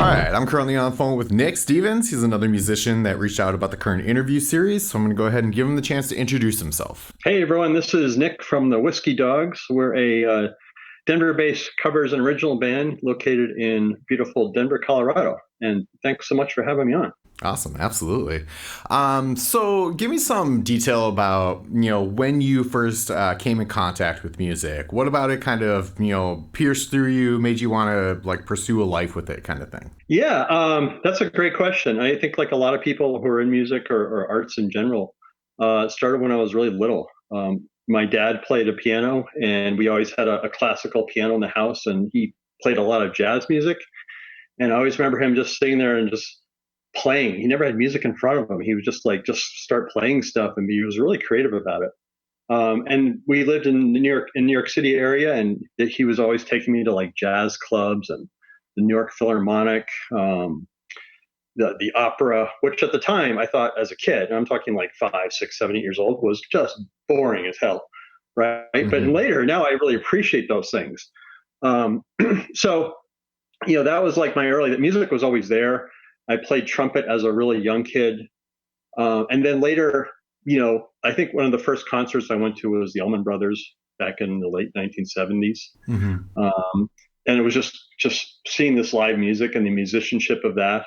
right, I'm currently on the phone with Nick Stevens. He's another musician that reached out about the current interview series, so I'm going to go ahead and give him the chance to introduce himself. Hey everyone, this is Nick from the Whiskey Dogs. We're a Denver-based covers and original band located in beautiful Denver, Colorado. And thanks so much for having me on. Awesome, absolutely. So give me some detail about, when you first came in contact with music. What about it kind of, pierced through you, made you want to like pursue a life with it kind of thing? Yeah, that's a great question. I think like a lot of people who are in music or arts in general, started when I was really little. My dad played a piano, and we always had a classical piano in the house, and he played a lot of jazz music. And I always remember him just sitting there and just playing. He never had music in front of him. He was just like, just start playing stuff, and he was really creative about it. And we lived in the New York City area, and he was always taking me to like jazz clubs and the New York Philharmonic, the opera, which at the time I thought as a kid, and I'm talking like 5, 6, 7, 8 years old, was just boring as hell, right? But Mm-hmm. later, now I really appreciate those things. Um, so that was like my early. Music was always there. I played trumpet as a really young kid, and then later, I think one of the first concerts I went to was the Allman Brothers back in the late 1970s, Mm-hmm. um, and it was just seeing this live music and the musicianship of that.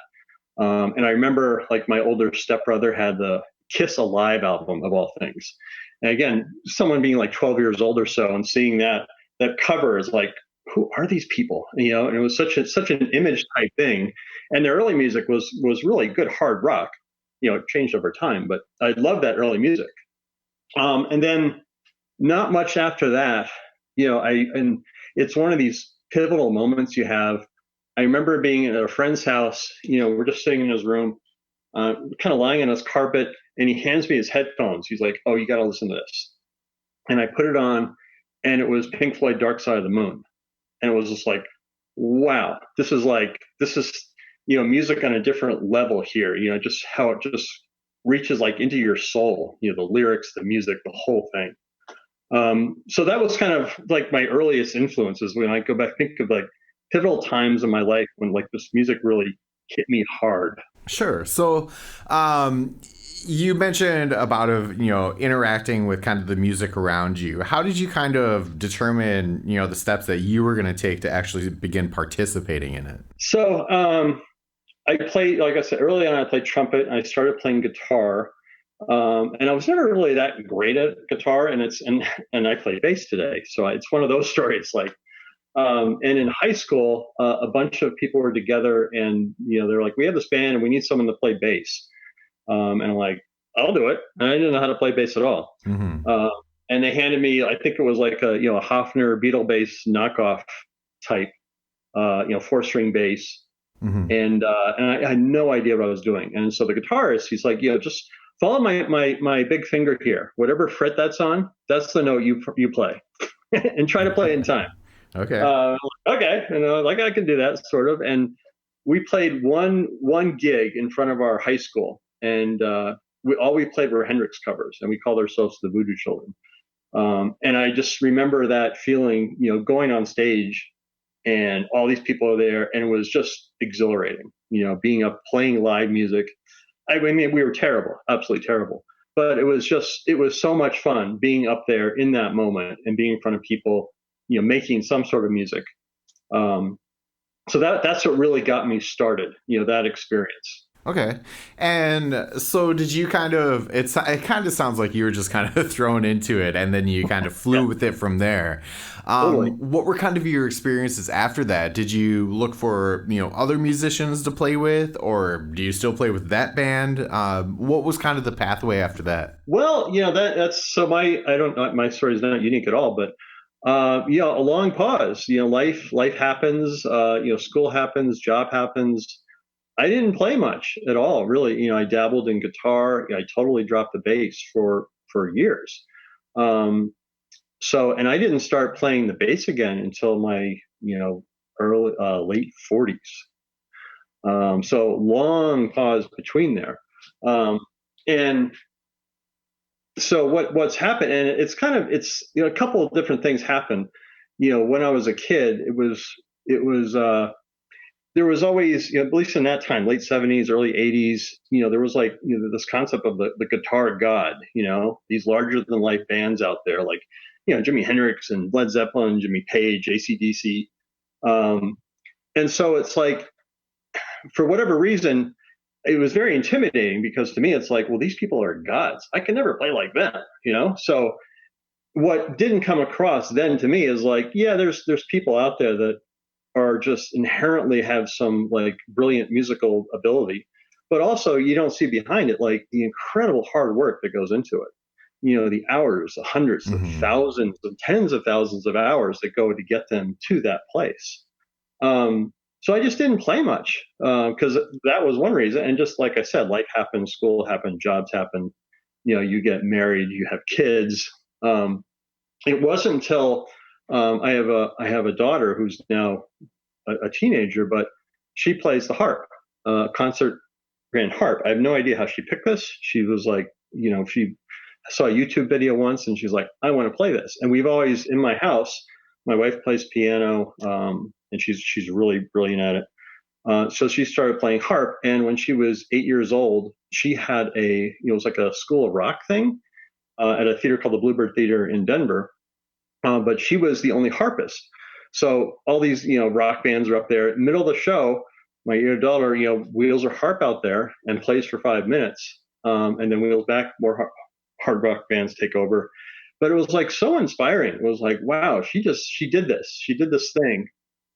And I remember like my older stepbrother had the Kiss Alive album of all things. And again, someone being like 12 years old or so and seeing that cover is like, who are these people? And it was such an image type thing. And their early music was really good hard rock. It changed over time, but I love that early music. And then not much after that, and it's one of these pivotal moments you have. I remember being at a friend's house. We're just sitting in his room, kind of lying on his carpet, and he hands me his headphones. He's like, "Oh, you got to listen to this." And I put it on, and it was Pink Floyd, "Dark Side of the Moon," and it was just like, "Wow, this is music on a different level here." Just how it just reaches like into your soul. The lyrics, the music, the whole thing. So that was kind of like my earliest influences when I go back, think of like pivotal times in my life when like this music really hit me hard. Sure. So, you mentioned about interacting with kind of the music around you. How did you kind of determine the steps that you were going to take to actually begin participating in it? So I played, like I said early on, I played trumpet, and I started playing guitar. And I was never really that great at guitar, and I play bass today. So it's one of those stories. Like, and in high school, a bunch of people were together, and they're like, "We have this band, and we need someone to play bass." And I'm like, "I'll do it." And I didn't know how to play bass at all. Mm-hmm. Uh, and they handed me, I think it was like a Hofner Beetle bass knockoff type, 4 string bass, Mm-hmm. and I had no idea what I was doing. And so the guitarist, he's like, just follow my big finger here. Whatever fret that's on, that's the note you play, and try to play in time. Okay. Uh, okay, like I can do that sort of. And we played one gig in front of our high school, and all we played were Hendrix covers, and we called ourselves the Voodoo Children. And I just remember that feeling, going on stage, and all these people are there, and it was just exhilarating. Being up playing live music. I mean, we were terrible, absolutely terrible, but it was so much fun being up there in that moment and being in front of people, making some sort of music. Um, so that's what really got me started. That experience. Okay. And so did you kind of it kind of sounds like you were just kind of thrown into it and then you kind of Yeah, flew with it from there. totally. What were kind of your experiences after that? Did you look for, other musicians to play with, or do you still play with that band? What was kind of the pathway after that? Well, that's so my I don't know, my story is not unique at all, but a long pause. Life happens. School happens, job happens. I didn't play much at all, really. I dabbled in guitar. I totally dropped the bass for years. Um, and I didn't start playing the bass again until my early late 40s. So long pause between there. Um, and so what's happened, and it's a couple of different things happened. When I was a kid, it was there was always, at least in that time, late 70s, early 80s, there was like, this concept of the guitar god, these larger than life bands out there, like, Jimi Hendrix and Led Zeppelin, Jimmy Page, AC/DC. And so it's like, for whatever reason, it was very intimidating, because to me, it's like, well, these people are gods. I can never play like them, So what didn't come across then to me is like, yeah, there's people out there that are just inherently have some like brilliant musical ability, but also you don't see behind it like the incredible hard work that goes into it. The hours, the hundreds, the thousands, the tens of thousands of hours that go to get them to that place. So I just didn't play much, because that was one reason. And just like I said, life happens, school happened, jobs happen. You get married, you have kids. It wasn't until I have a daughter who's now a teenager, but she plays the harp, concert grand harp. I have no idea how she picked this. She was like, she saw a YouTube video once, and she's like, I want to play this. And we've always, in my house, my wife plays piano, and she's really brilliant at it. So she started playing harp, and when she was 8 years old, she had it was like a School of Rock thing at a theater called the Bluebird Theater in Denver. But she was the only harpist. So all these, rock bands are up there. Middle of the show, my daughter, wheels her harp out there and plays for 5 minutes, and then wheels back. More hard rock bands take over. But it was like so inspiring. It was like, wow, she did this thing,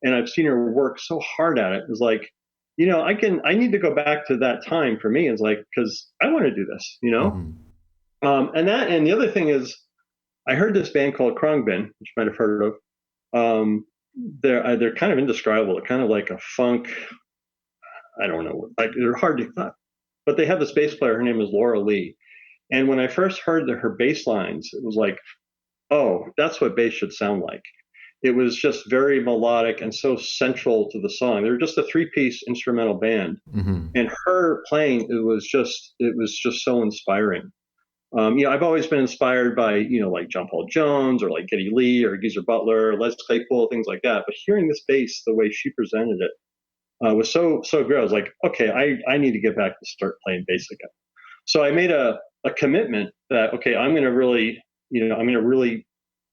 and I've seen her work so hard at it. It was like, I need to go back to that time for me. It's like, because I want to do this, and the other thing is, I heard this band called Khruangbin, which you might have heard of. They're kind of indescribable. They're kind of like a funk. I don't know. Like, they're hard to, but they have this bass player. Her name is Laura Lee. And when I first heard her bass lines, it was like, oh, that's what bass should sound like. It was just very melodic and so central to the song. They were just a 3-piece instrumental band, and her playing, it was just so inspiring. I've always been inspired by, like John Paul Jones or like Geddy Lee or Geezer Butler, Les Claypool, things like that. But hearing this bass, the way she presented it, was so great. I was like, okay, I need to get back to start playing bass again. So I made a commitment that, okay, I'm going to really,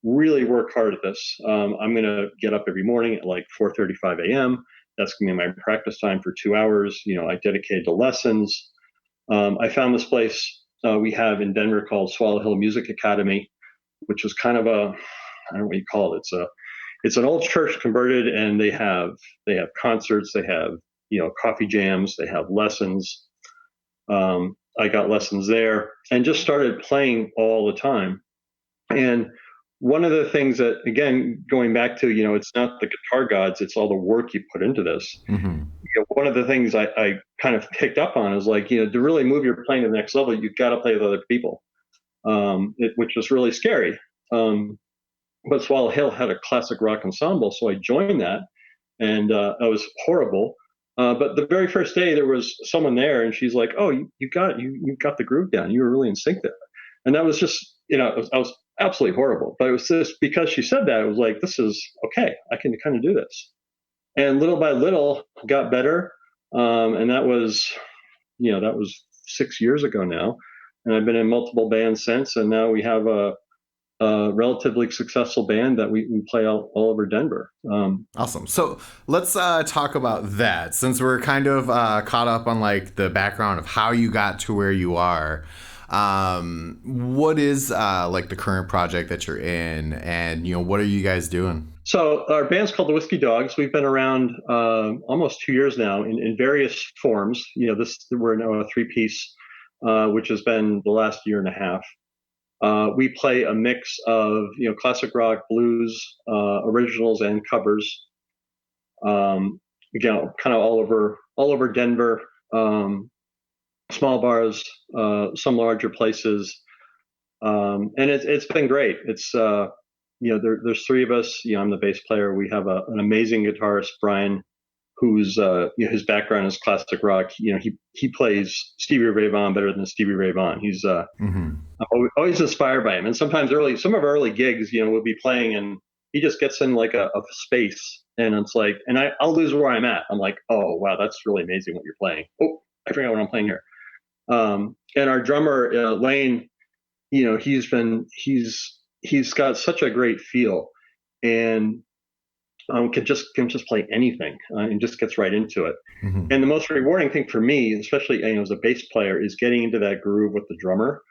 really work hard at this. I'm going to get up every morning at like 4:35 a.m. That's going to be my practice time for 2 hours. I dedicated to lessons. I found this place we have in Denver called Swallow Hill Music Academy, which was kind of I don't know what you call it. It's an old church converted, and they have concerts, they have coffee jams, they have lessons. I got lessons there and just started playing all the time. And one of the things that, again, going back to, it's not the guitar gods, it's all the work you put into this. One of the things I kind of picked up on is like, to really move your playing to the next level, you've got to play with other people, which was really scary. But Swallow Hill had a classic rock ensemble, so I joined that, and that was horrible. But the very first day, there was someone there, and she's like, "Oh, you got the groove down. You were really in sync there." And that was just, I was absolutely horrible. But it was just because she said that, it was like, this is okay. I can kind of do this. And little by little, got better. And that was 6 years ago now. And I've been in multiple bands since. And now we have a relatively successful band that we play all over Denver. Awesome. So let's talk about that, since we're kind of caught up on like the background of how you got to where you are. What is like the current project that you're in, and what are you guys doing? So our band's called the Whiskey Dogs. We've been around almost 2 years now in various forms. We're now a 3-piece, which has been the last year and a half. We play a mix of classic rock, blues, originals, and covers. Kind of all over Denver. Small bars, some larger places, and it's been great. It's there's 3 of us. I'm the bass player. We have an amazing guitarist, Brian, who's his background is classic rock. He plays Stevie Ray Vaughan better than Stevie Ray Vaughan. He's I'm always inspired by him. And sometimes some of our early gigs, we'll be playing, and he just gets in like a space, And it's like, and I'll lose where I'm at. I'm like, oh wow, that's really amazing what you're playing. Oh, I forgot what I'm playing here. And our drummer Lane, he's got such a great feel, and can just play anything and just gets right into it. Hmm. And the most rewarding thing for me, especially as a bass player, is getting into that groove with the drummer.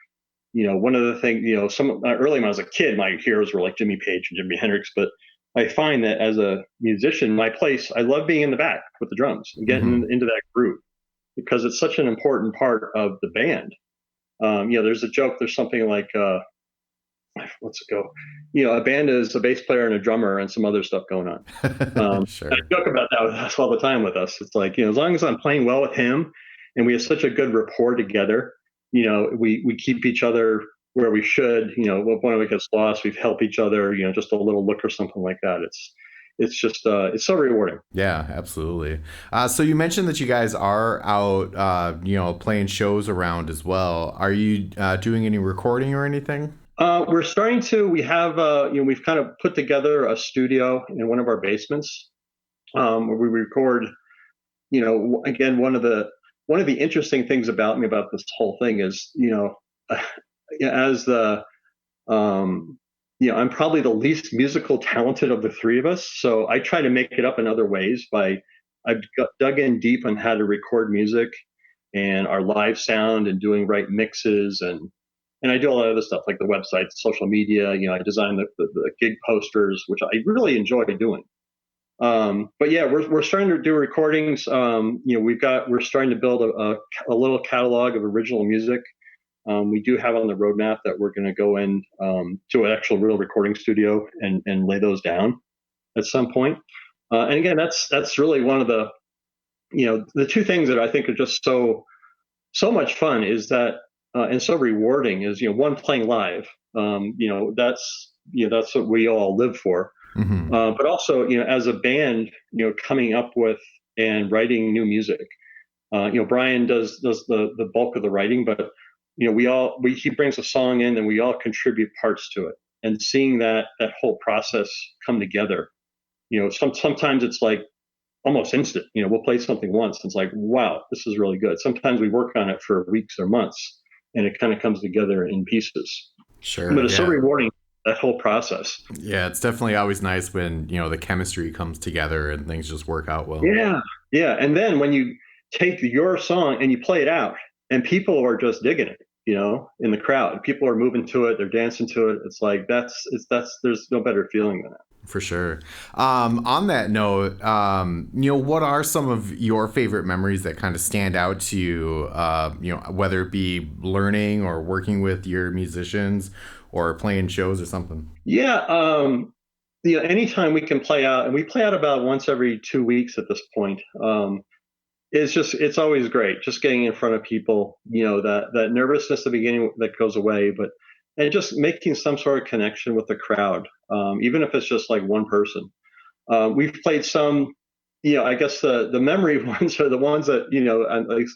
One of the things, some early when I was a kid, my heroes were like Jimmy Page and Jimi Hendrix. But I find that as a musician, I love being in the back with the drums and getting Hmm. into that groove because it's such an important part of the band. There's a joke. There's something like, what's it go? A band is a bass player and a drummer and some other stuff going on. I Sure. joke about that with us all the time with us. It's like, as long as I'm playing well with him and we have such a good rapport together, we keep each other where we should. When one of us gets lost, we help each other, just a little look or something like that. It's just, it's so rewarding. Yeah, absolutely. So you mentioned that you guys are out, playing shows around as well. Are you doing any recording or anything? We're starting to, we have, we've kind of put together a studio in one of our basements where we record. Again, one of the interesting things about me about this whole thing is, as the I'm probably the least musical talented of the three of us, so I try to make it up in other ways. I've dug in deep on how to record music and our live sound and doing right mixes, and I do a lot of other stuff like the website, social media. I design the gig posters, which I really enjoy doing. But yeah, we're starting to do recordings. We're starting to build a little catalog of original music. We do have on the roadmap that we're going to go in to an actual real recording studio and lay those down at some point. And again, that's really one of the two things that I think are just so much fun is that and so rewarding is one, playing live. That's what we all live for. Hmm. But also, as a band, coming up with and writing new music. Brian does the bulk of the writing, but he brings a song in and we all contribute parts to it. And seeing that whole process come together, sometimes it's like almost instant. We'll play something once and it's like, wow, this is really good. Sometimes we work on it for weeks or months, and it kind of comes together in pieces. But Sure. it's so Yeah. rewarding, that whole process. Yeah, it's definitely always nice when, the chemistry comes together and things just work out well. Yeah, yeah. And then when you take your song and you play it out, and people are just digging it, in the crowd, people are moving to it, they're dancing to it. It's like there's no better feeling than that. For sure. On that note, what are some of your favorite memories that kind of stand out to you? Whether it be learning or working with your musicians or playing shows or something. Yeah, anytime we can play out, and we play out about once every 2 weeks at this point. It's always great just getting in front of people. That nervousness at the beginning that goes away, but and just making some sort of connection with the crowd, even if it's just like one person. We've played some. I guess the memory ones are the ones that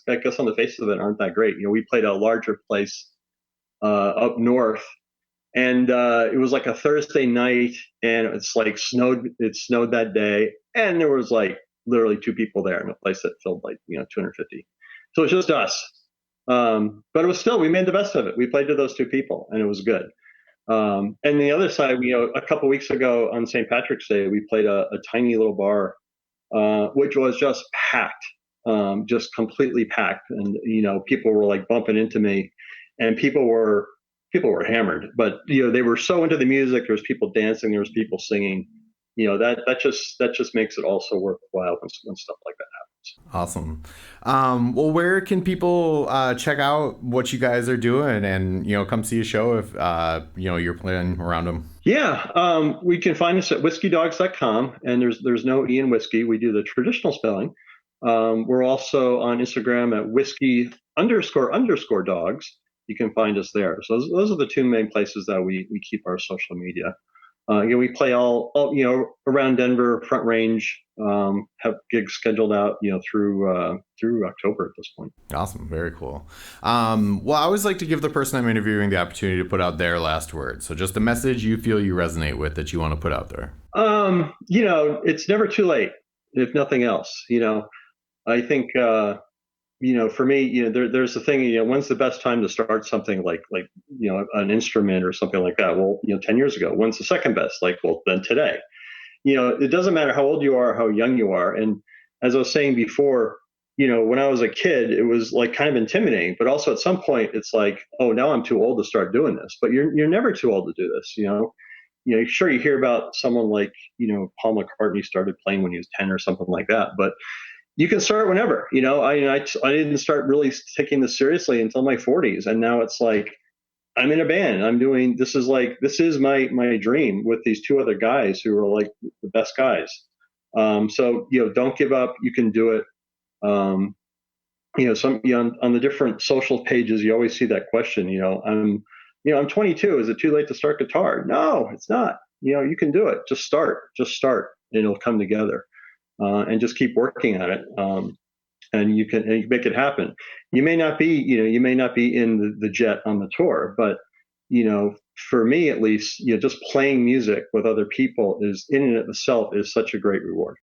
I guess on the face of it aren't that great. We played a larger place up north, and it was like a Thursday night, and it's like snowed. It snowed that day, and there was like literally two people there in a place that filled like 250. So it's just us. But it was still, we made the best of it. We played to those two people, and it was good. And the other side, a couple weeks ago on St. Patrick's Day, we played a tiny little bar, which was just packed, just completely packed, and people were like bumping into me, and people were hammered, but they were so into the music. There was people dancing, there was people singing. That just makes it also worthwhile when stuff like that happens. Awesome. Well, where can people check out what you guys are doing and, come see a show if, you're playing around them? Yeah, we can find us at whiskeydogs.com, and there's no E in whiskey. We do the traditional spelling. We're also on Instagram at whiskey underscore underscore dogs. You can find us there. So those are the two main places that we keep our social media. We play all around Denver, Front Range. Have gigs scheduled out, through October at this point. Awesome. Very cool. Well, I always like to give the person I'm interviewing the opportunity to put out their last word. So just a message you feel you resonate with that you want to put out there. It's never too late, if nothing else. I think, for me, there's the thing, when's the best time to start something like, an instrument or something like that? Well, 10 years ago. When's the second best? Like, well, then today. It doesn't matter how old you are, how young you are. And as I was saying before, when I was a kid, it was like kind of intimidating, but also at some point it's like, oh, now I'm too old to start doing this. But you're never too old to do this. Sure, you hear about someone like, Paul McCartney started playing when he was 10 or something like that, but you can start whenever. I didn't start really taking this seriously until my 40s, and now it's like I'm in a band. I'm doing this is my dream with these two other guys who are like the best guys. So don't give up. You can do it. On the different social pages, you always see that question. I'm 22. Is it too late to start guitar? No, it's not. You can do it. Just start. And it'll come together. And just keep working at it. And you can make it happen. You may not be in the jet on the tour, but for me at least, just playing music with other people is in and of itself is such a great reward.